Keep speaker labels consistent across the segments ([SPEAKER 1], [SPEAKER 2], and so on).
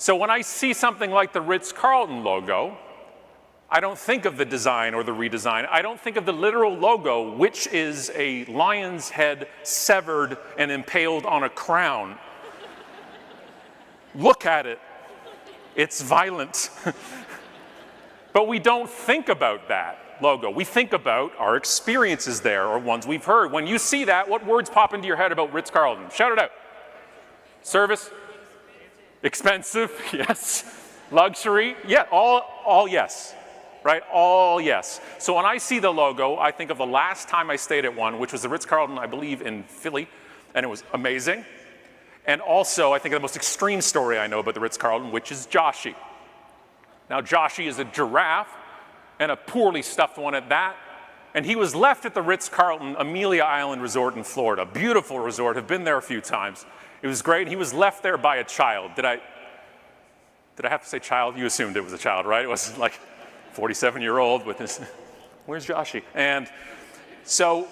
[SPEAKER 1] So when I see something like the Ritz Carlton logo, I don't think of the design or the redesign. I don't think of the literal logo, which is a lion's head severed and impaled on a crown. Look at it. It's violent. But we don't think about that logo. We think about our experiences there or ones we've heard. When you see that, what words pop into your head about Ritz Carlton? Shout it out. Service? Expensive? Yes. Luxury? Yeah, all yes. Right? All yes. So when I see the logo, I think of the last time I stayed at one, which was the Ritz Carlton, I believe, in Philly, and it was amazing. And also, I think of the most extreme story I know about the Ritz Carlton, which is Joshie. Now, Joshie is a giraffe, and a poorly stuffed one at that. And he was left at the Ritz Carlton Amelia Island Resort in Florida. Beautiful resort, have been there a few times. It was great. He was left there by a child. Did I have to say child? You assumed it was a child, right? It was like 47-year-old with his, where's Joshie? And so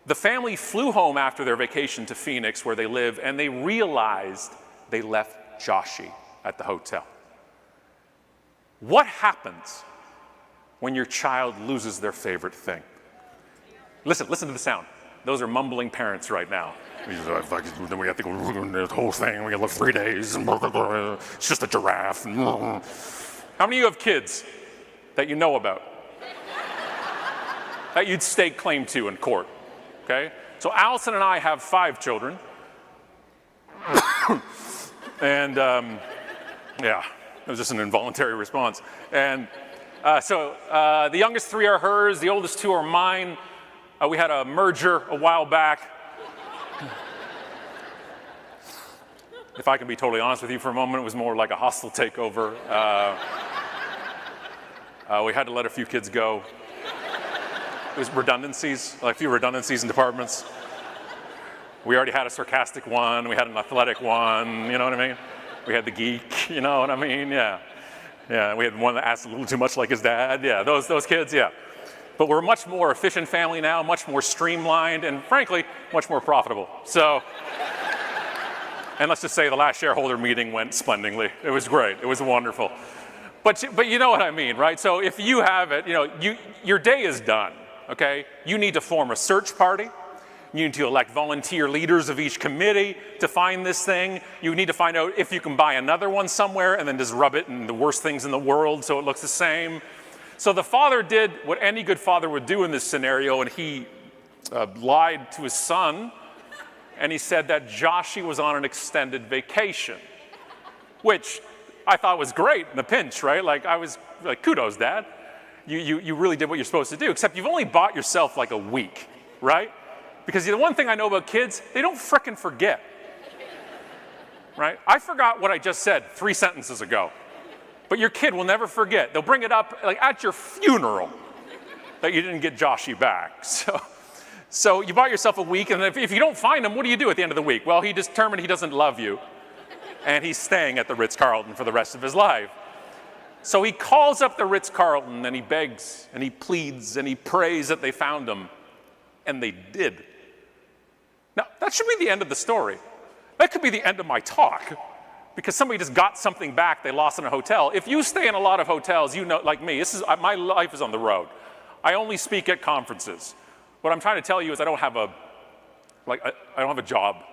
[SPEAKER 1] the family flew home after their vacation to Phoenix, where they live, and they realized they left Joshie at the hotel. What happens when your child loses their favorite thing? Listen to the sound. Those are mumbling parents right now. Then we have to go the whole thing. We got to live 3 days. It's just a giraffe. How many of you have kids that you know about that you'd stake claim to in court? Okay? So Allison and I have 5 children. And yeah, it was just an involuntary response. And so the youngest 3 are hers, the oldest 2 are mine. We had a merger a while back. If I can be totally honest with you for a moment, it was more like a hostile takeover. We had to let a few kids go. It was redundancies, like a few redundancies in departments. We already had a sarcastic one, we had an athletic one, you know what I mean? We had the geek, you know what I mean? Yeah. Yeah, we had one that asked a little too much like his dad. Yeah, those kids, yeah. But we're a much more efficient family now, much more streamlined, and frankly, much more profitable. So, and let's just say the last shareholder meeting went splendidly. It was great, it was wonderful. But you know what I mean, right? So if you have it, your day is done, okay? You need to form a search party. You need to elect volunteer leaders of each committee to find this thing. You need to find out if you can buy another one somewhere and then just rub it in the worst things in the world so it looks the same. So the father did what any good father would do in this scenario, and he lied to his son, and he said that Joshie was on an extended vacation, which I thought was great in a pinch, right? Like, I was like, kudos, Dad. You really did what you're supposed to do, except you've only bought yourself like a week, right? Because the one thing I know about kids, they don't frickin' forget, right? I forgot what I just said 3 sentences ago, but your kid will never forget. They'll bring it up like at your funeral that you didn't get Joshie back. So you bought yourself a week, and if you don't find him, what do you do at the end of the week? Well, he determined he doesn't love you, and he's staying at the Ritz Carlton for the rest of his life. So he calls up the Ritz Carlton, and he begs, and he pleads, and he prays that they found him, and they did. Now, that should be the end of the story. That could be the end of my talk, because somebody just got something back they lost in a hotel. If you stay in a lot of hotels, you know, like me, my life is on the road. I only speak at conferences. What I'm trying to tell you is I don't have a job.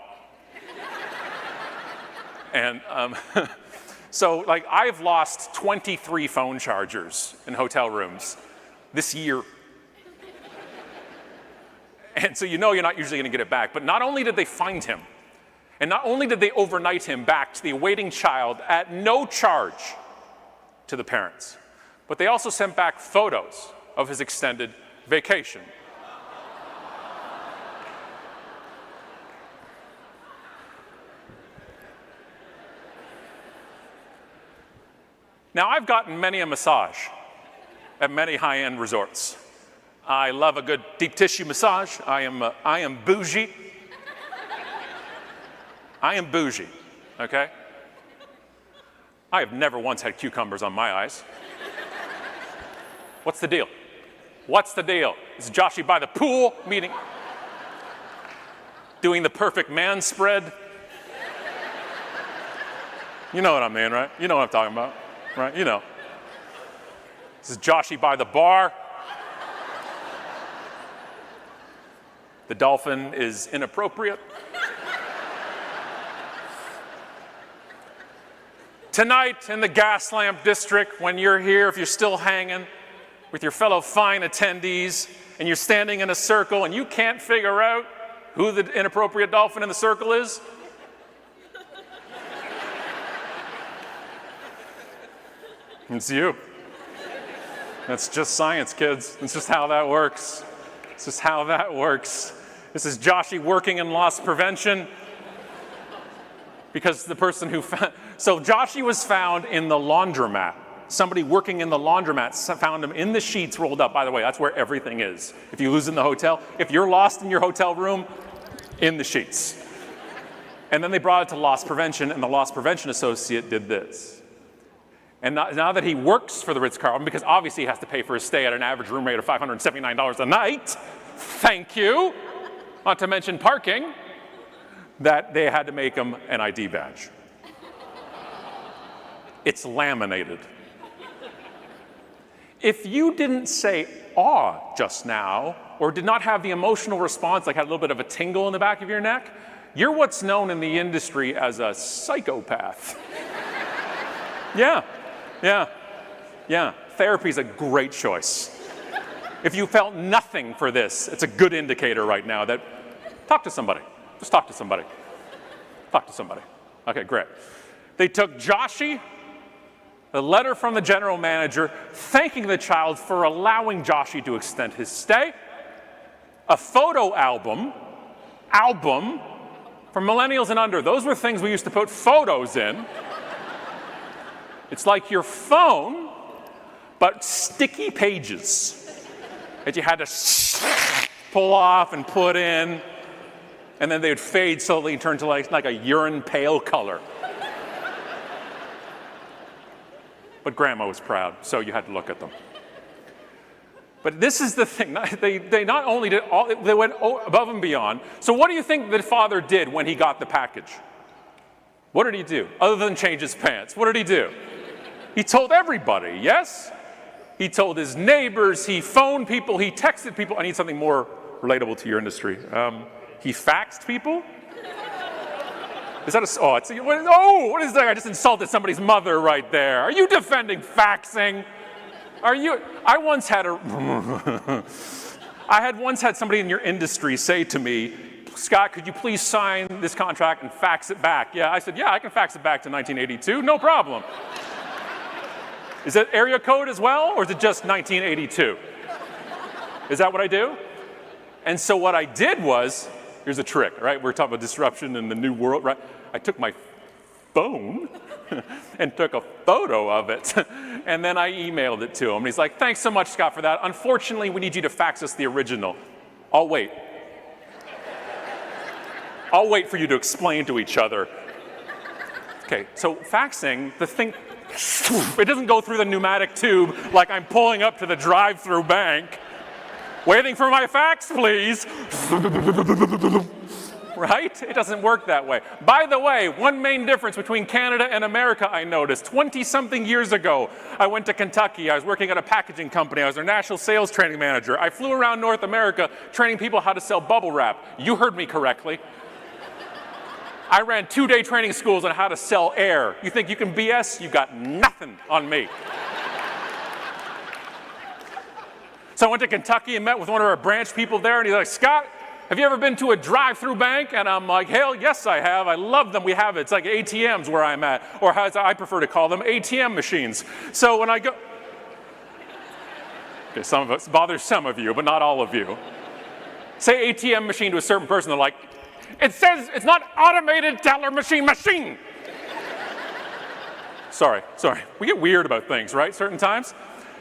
[SPEAKER 1] And so like I've lost 23 phone chargers in hotel rooms this year. And so you know you're not usually going to get it back. But not only did they find him, and not only did they overnight him back to the awaiting child at no charge to the parents, but they also sent back photos of his extended vacation. Now, I've gotten many a massage at many high-end resorts. I love a good deep tissue massage. I am bougie. I am bougie, okay? I have never once had cucumbers on my eyes. What's the deal? What's the deal? Is Joshie by the pool meeting? Doing the perfect man spread? You know what I mean, right? You know what I'm talking about, right? You know. This is Joshie by the bar. The dolphin is inappropriate. Tonight in the gas lamp district, when you're here, if you're still hanging with your fellow fine attendees and you're standing in a circle and you can't figure out who the inappropriate dolphin in the circle is, it's you. That's just science, kids. It's just how that works. It's just how that works. This is Joshie working in loss prevention. Because the person who found, so Joshie was found in the laundromat. Somebody working in the laundromat found him in the sheets rolled up. By the way, that's where everything is. If you lose in the hotel, if you're lost in your hotel room, in the sheets. And then they brought it to loss prevention, and the loss prevention associate did this. And now that he works for the Ritz Carlton, because obviously he has to pay for his stay at an average room rate of $579 a night, thank you, not to mention parking, that they had to make him an ID badge. It's laminated. If you didn't say aw just now, or did not have the emotional response, like had a little bit of a tingle in the back of your neck, you're what's known in the industry as a psychopath. Yeah. Therapy's a great choice. If you felt nothing for this, it's a good indicator right now that talk to somebody. Just talk to somebody. Talk to somebody. Okay, great. They took Joshie, a letter from the general manager thanking the child for allowing Joshie to extend his stay, a photo album for millennials and under. Those were things we used to put photos in. It's like your phone, but sticky pages that you had to pull off and put in. And then they would fade slowly and turn to like a urine pale color. But grandma was proud, so you had to look at them. But this is the thing, they not only did all, they went above and beyond. So what do you think the father did when he got the package? What did he do, other than change his pants? What did he do? He told everybody, yes? He told his neighbors, he phoned people, he texted people. I need something more relatable to your industry. He faxed people? Is that what is that? I just insulted somebody's mother right there. Are you defending faxing? I had once had somebody in your industry say to me, Scott, could you please sign this contract and fax it back? Yeah, I said, yeah, I can fax it back to 1982, no problem. Is it area code as well, or is it just 1982? Is that what I do? And so what I did was, here's a trick, right? We're talking about disruption in the new world, right? I took my phone and took a photo of it, and then I emailed it to him. And he's like, thanks so much, Scott, for that. Unfortunately, we need you to fax us the original. I'll wait. I'll wait for you to explain to each other. Okay, so faxing, the thing, it doesn't go through the pneumatic tube like I'm pulling up to the drive-through bank. Waiting for my fax, please. Right? It doesn't work that way. By the way, one main difference between Canada and America I noticed. 20-something years ago, I went to Kentucky. I was working at a packaging company. I was their national sales training manager. I flew around North America training people how to sell bubble wrap. You heard me correctly. I ran 2-day training schools on how to sell air. You think you can BS? You got nothing on me. So I went to Kentucky and met with one of our branch people there, and he's like, Scott, have you ever been to a drive-through bank? And I'm like, hell, yes, I have. I love them. We have it. It's like ATMs where I'm at, or as I prefer to call them, ATM machines. So when I go, okay, some of us bothers some of you, but not all of you. Say ATM machine to a certain person, they're like, it says it's not automated teller machine. Sorry. We get weird about things, right? Certain times.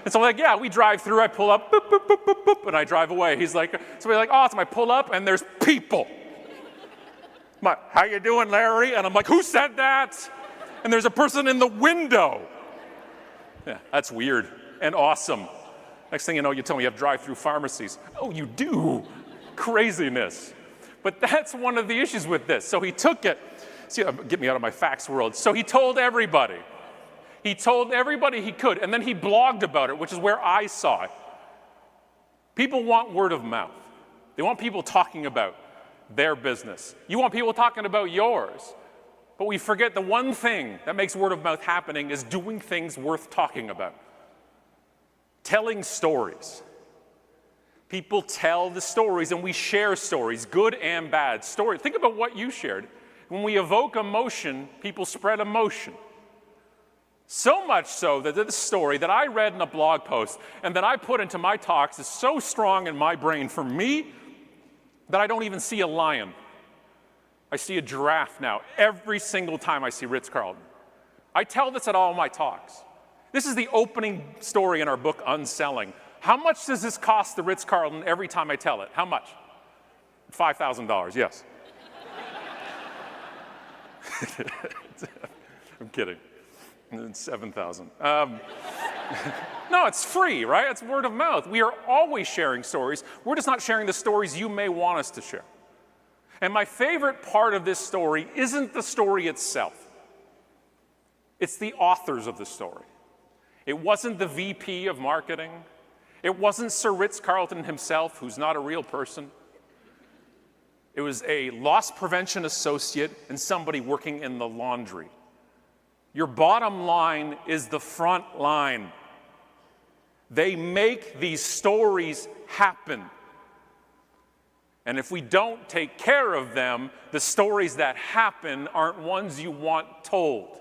[SPEAKER 1] And so I'm like, yeah, we drive through, I pull up, boop, boop, boop, boop, boop, and I drive away. He's like, somebody's like, awesome, I pull up and there's people. I'm like, how you doing, Larry? And I'm like, who said that? And there's a person in the window. Yeah, that's weird and awesome. Next thing you know, you tell me you have drive-through pharmacies. Oh, you do. Craziness. But that's one of the issues with this. So he took it. See, get me out of my facts world. So he told everybody. He told everybody he could, and then he blogged about it, which is where I saw it. People want word of mouth. They want people talking about their business. You want people talking about yours. But we forget the one thing that makes word of mouth happening is doing things worth talking about. Telling stories. People tell the stories, and we share stories, good and bad stories. Think about what you shared. When we evoke emotion, people spread emotion. So much so that this story that I read in a blog post and that I put into my talks is so strong in my brain for me that I don't even see a lion. I see a giraffe now every single time I see Ritz Carlton. I tell this at all my talks. This is the opening story in our book, Unselling. How much does this cost the Ritz Carlton every time I tell it? How much? $5,000, yes. I'm kidding. 7,000. No, it's free, right? It's word of mouth. We are always sharing stories. We're just not sharing the stories you may want us to share. And my favorite part of this story isn't the story itself. It's the authors of the story. It wasn't the VP of marketing. It wasn't Sir Ritz Carlton himself, who's not a real person. It was a loss prevention associate and somebody working in the laundry. Your bottom line is the front line. They make these stories happen. And if we don't take care of them, the stories that happen aren't ones you want told.